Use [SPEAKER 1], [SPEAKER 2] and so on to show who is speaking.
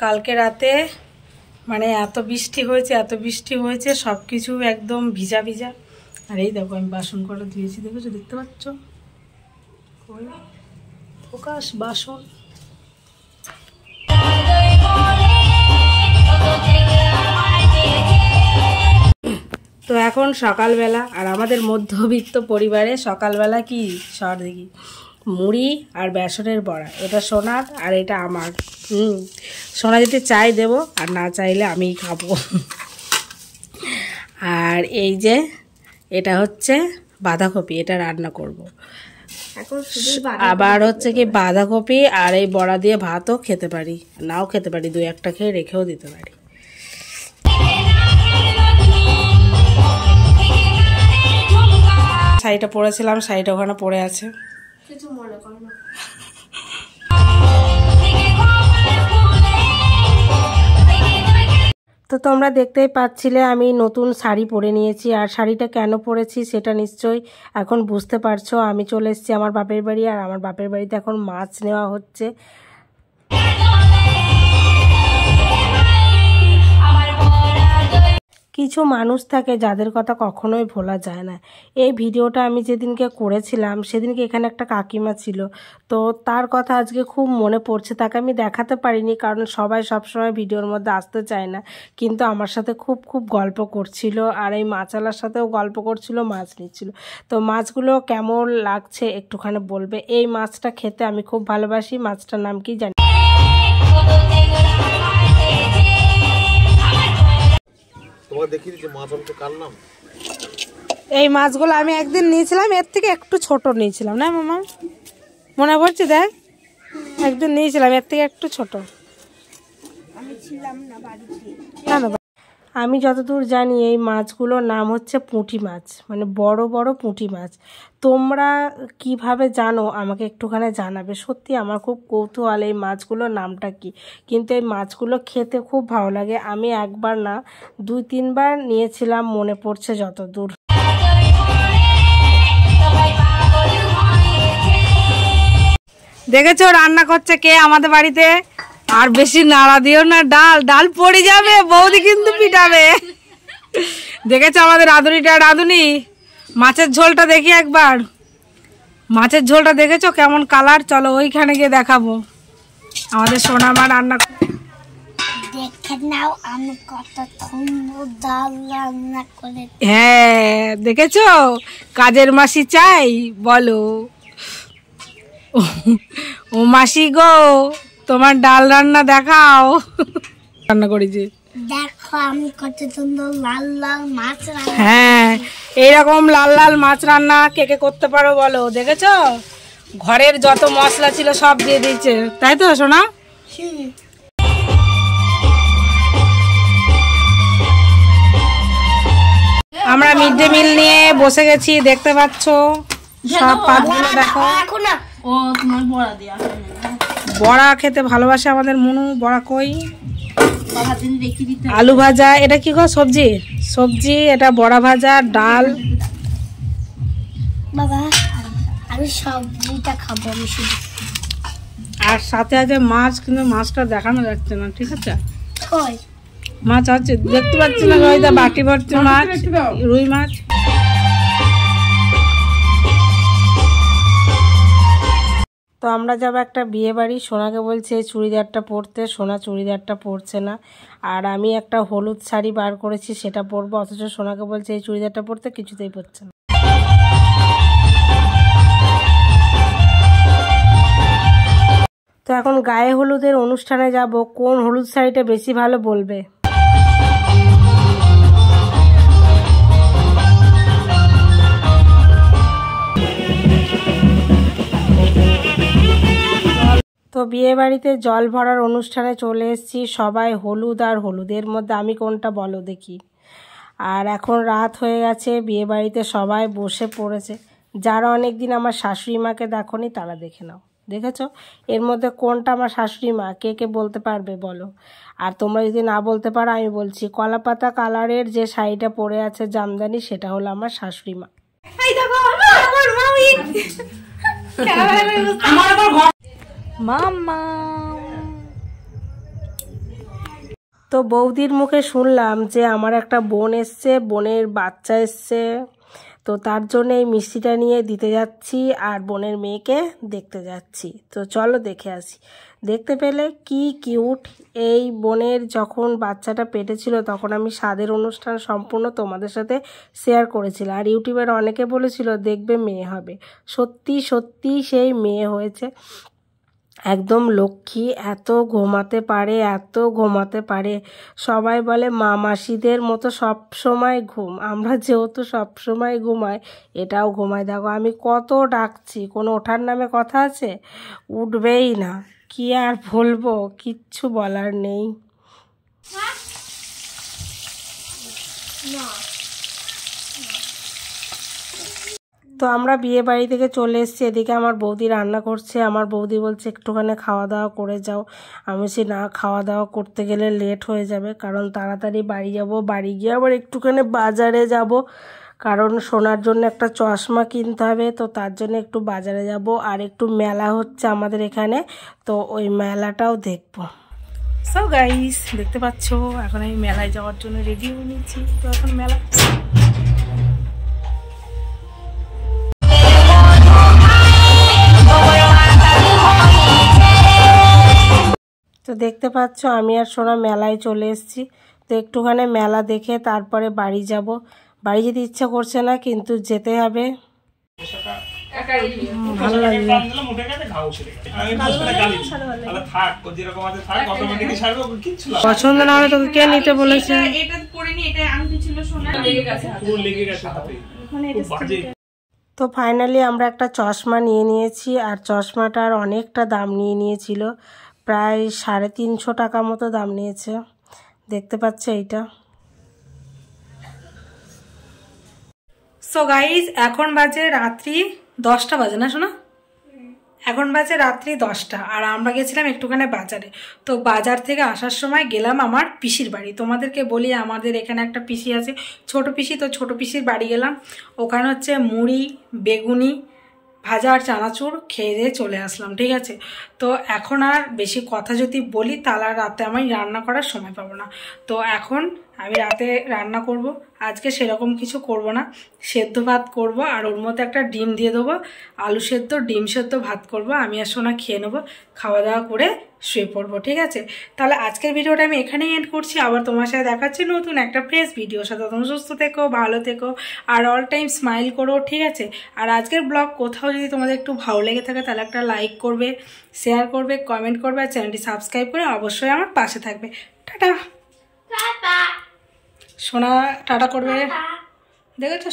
[SPEAKER 1] কালকে রাতে মানে এত বৃষ্টি হয়েছে সব কিছু একদম ভিজা ভিজা। আর এই দেখো আমি বাসন কটা ধুয়েছি, দেখেছো, দেখতে পাচ্ছ ফোকাস বাসন। তো এখন সকালবেলা, আর আমাদের মধ্যবিত্ত পরিবারে সকালবেলা কি সর দেখি মুড়ি আর বেসনের বড়া। এটা সোনার আর এটা আমার। সোনা যদি চাই দেব, আর না চাইলে আমিই খাবো। আর এই যে এটা হচ্ছে বাঁধাকপি, এটা রান্না করব। আবার হচ্ছে কি বাঁধাকপি আর এই বড়া দিয়ে ভাতও খেতে পারি, নাও খেতে পারি, 2-1টা খেয়ে রেখেও দিতে পারি। শাড়িটা পরেছিলাম, শাড়িটা ওখানে পরে আছে। কিছু মনে করো না। তো তোমরা দেখতেই পাচ্ছিলে আমি নতুন শাড়ি পরে নিয়েছি। আর শাড়িটা কেন পরেছি সেটা নিশ্চয়ই এখন বুঝতে পারছো। আমি চলে এসেছি আমার বাপের বাড়ি, আর আমার বাপের বাড়িতে এখন মাছ নেওয়া হচ্ছে। কিছু মানুষ থাকে যাদের কথা কখনোই ভোলা যায় না। এই ভিডিওটা আমি যেদিনকে করেছিলাম সেদিনকে এখানে একটা কাকিমা ছিল, তো তার কথা আজকে খুব মনে পড়ছে। তাকে আমি দেখাতে পারিনি কারণ সবাই সবসময় ভিডিওর মধ্যে আসতে চায় না, কিন্তু আমার সাথে খুব গল্প করছিল, আর এই মাছওয়ালার সাথেও গল্প করছিল, মাছ নিচ্ছিল। তো মাছগুলো কেমন লাগছে একটুখানি বলবে। এই মাছটা খেতে আমি খুব ভালোবাসি। মাছটার নাম কি জানি। এই মাছগুলো আমি একদিন নিয়েছিলাম, এর থেকে একটু ছোট নিয়েছিলাম না মামা, মনে পড়ছে? দেখ একদিন নিয়েছিলাম এর থেকে একটু ছোট। আমি যতদূর জানি এই মাছগুলোর নাম হচ্ছে পুঁটি মাছ, মানে বড় বড় পুঁটি মাছ। তোমরা কিভাবে জানো আমাকে একটুখানি জানাবে। সত্যি আমার খুব কৌতূহল এই মাছগুলোর নামটা কি। কিন্তু এই মাছগুলো খেতে খুব ভালো লাগে। আমি একবার না 2-3বার নিয়েছিলাম, মনে পড়ছে যতদূর। দেখেছো রান্না করছে কে আমাদের বাড়িতে? আর বেশি নাড়া দিও না, ডাল পড়ে যাবে, বৌদি কিন্তু পিটাবে। দেখেছো আমাদের রাঁধুনি মাছের ঝোলটা দেখি একবার। মাছের ঝোলটা দেখেছো কেমন কালার? চলো ওইখানে গিয়ে দেখাবো আমাদের সোনা মা রান্না। দেখে নাও আমি কত সুন্দর ডাল রান্না করে। হ্যাঁ দেখেছো, কাজের মাসি চাই বলো। ও মাসি গো, তোমার ডাল রান্না দেখাও। রান্না করেছি দেখো আমি কত সুন্দর লাল লাল মাছ রান্না। হ্যাঁ এইরকম লাল লাল মাছ রান্না কে কে করতে পারো বলো। দেখেছো ঘরের যত মশলা ছিল সব দিয়ে দিয়েছে, তাই তো সোনা? আমরা মিড ডে মিল নিয়ে বসে গেছি, দেখতে পাচ্ছ সব পাতগুলো দেখো। ও তোমার বড়া দিয়া, বড়া খেতে ভালোবাসে আমাদের মনু। বড়া কই? আলু ভাজা। এটা কি গো? সবজি। এটা বড়া ভাজা, ডাল। বাবা আমি সবজিটা খাবো আমি শুধু। আর সাথে আছে মাছ, কিন্তু মাছটা দেখানো যাচ্ছে না, ঠিক আছে? মাছ আছে দেখতে পাচ্ছি না, ওইটা বাটি ভর্তি মাছ, রুই মাছ। তো আমরা যাবো একটা বিয়ে বাড়ি। সোনাকে বলছে এই চুড়িদারটা পরতে, সোনা চুড়িদারটা পরছে না। আর আমি একটা হলুদ শাড়ি বার করেছি সেটা পরবো, অথচ সোনাকে বলছে এই চুড়িদারটা পরতে, কিছুতেই পরছে না। তো এখন গায়ে হলুদের অনুষ্ঠানে যাব, কোন হলুদ শাড়িটা বেশি ভালো বলবে? তো বিয়ে বাড়িতে জল ভরার অনুষ্ঠানে চলে এসেছি, সবাই হলুদ আর হলুদের মধ্যে আমি কোনটা বলো দেখি। আর এখন রাত হয়ে গেছে, বিয়ে বাড়িতে সবাই বসে পড়েছে। যারা অনেক দিন আমার শাশুড়ি মাকে দেখোনি তারা দেখে নাও। দেখেছো এর মধ্যে কোনটা আমার শাশুড়ি মা? কে কে বলতে পারবে বলো? আর তোমরা যদি না বলতে পারো আমি বলছি, কলাপাতা কালারের যে শাড়িটা পরে আছে জামদানি, সেটা হলো আমার শাশুড়ি মা। মামা
[SPEAKER 2] তো বৌদির মুখে শুনলাম যে আমার একটা বোন এসছে, বোনের বাচ্চা এসছে, তো তার জন্য এই মিষ্টিটা নিয়ে দিতে যাচ্ছি আর বোনের মেয়েকে দেখতে যাচ্ছি। তো চলো দেখে আসি। দেখতে পেলে কি কিউট। এই বোনের যখন বাচ্চাটা পেটে ছিল তখন আমি স্বাদের অনুষ্ঠান সম্পূর্ণ তোমাদের সাথে শেয়ার করেছিলাম, আর ইউটিউবের অনেকে বলেছিল দেখবে মেয়ে হবে। সত্যি সত্যি সেই মেয়ে হয়েছে। একদম লক্ষ্মী, এত ঘুমাতে পারে, এত ঘুমাতে পারে। সবাই বলে মা মাসিদের মতো সব সময় ঘুম, আমরা যেহেতু সব সময় ঘুমাই এটাও ঘুমায়। দেখো আমি কত ডাকছি, কোনো ওঠার নামে কথা আছে? উঠবেই না। কি আর বলবো, কিচ্ছু বলার নেই। তো আমরা বিয়ে বাড়ি থেকে চলে এসেছি, এদিকে আমার বৌদি রান্না করছে। আমার বৌদি বলছে একটুখানি খাওয়া দাওয়া করে যাও। আমি বলছি না, খাওয়া দাওয়া করতে গেলে লেট হয়ে যাবে, কারণ তাড়াতাড়ি বাড়ি যাব। বাড়ি গিয়ে আবার একটুখানি বাজারে যাব, কারণ সোনার জন্য একটা চশমা কিনতে হবে, তো তার জন্য একটু বাজারে যাব। আর একটু মেলা হচ্ছে আমাদের এখানে, তো ওই মেলাটাও দেখবো। সো গাইস দেখতে পাচ্ছ এখন আমি মেলায় যাওয়ার জন্য রেডি হয়ে নিচ্ছি। তো এখন মেলা তো দেখতে পাচ্ছ আমি আর সোনা মেলায় চলে এসেছি। তো একটুখানি মেলা দেখে তারপরে বাড়ি যাব। বাড়ি যেতে ইচ্ছা করছে না, কিন্তু যেতে হবে। ভালো লাগবে। পছন্দ না হলে তোকে কে নিতে বলেছে? তো ফাইনালি আমরা একটা চশমা নিয়ে নিয়েছি, আর চশমাটার অনেকটা দাম নিয়ে নিয়েছিল, প্রায় 350 টাকা মতো দাম নিয়েছে। দেখতে পাচ্ছ এইটা।
[SPEAKER 1] সো গাইজ এখন বাজে রাত্রি 10টা বাজে না শোনা? এখন বাজে রাত্রি 10টা, আর আমরা গেছিলাম একটুখানি বাজারে। তো বাজার থেকে আসার সময় গেলাম আমার পিসির বাড়ি। তোমাদেরকে বলি আমাদের এখানে একটা পিসি আছে, ছোট পিসি। তো ছোট পিসির বাড়ি গেলাম, ওখানে হচ্ছে মুড়ি, বেগুনি ভাজা আর চানাচুর খেয়ে দিয়ে চলে আসলাম, ঠিক আছে। তো এখন আর বেশি কথা যদি বলি তাহলে আর রাতে আমি রান্না করার সময় পাবো না। তো এখন আমি রাতে রান্না করব। আজকে সেরকম কিছু করব না, সেদ্ধ ভাত করব, আর ওর মধ্যে একটা ডিম দিয়ে দেবো, আলু সেদ্ধ ডিম সেদ্ধ ভাত করব। আমি আর সোনা খেয়ে নেবো, খাওয়া দাওয়া করে শুয়ে পড়বো, ঠিক আছে। তাহলে আজকের ভিডিওটা আমি এখানেই এন্ড করছি। আবার তোমার সাথে দেখাচ্ছি নতুন একটা ফ্রেশ ভিডিওর সাথে। তুমি সুস্থ থেকো, ভালো থেকো, আর অল টাইম স্মাইল করো, ঠিক আছে। আর আজকের ব্লগ কোথাও যদি তোমাদের একটু ভালো লেগে থাকে তাহলে একটা লাইক করবে, শেয়ার করবে, কমেন্ট করবে, আর চ্যানেলটি সাবস্ক্রাইব করে অবশ্যই আমার পাশে থাকবে। টাটা। সোনা টাটা করবে, দেখেছো?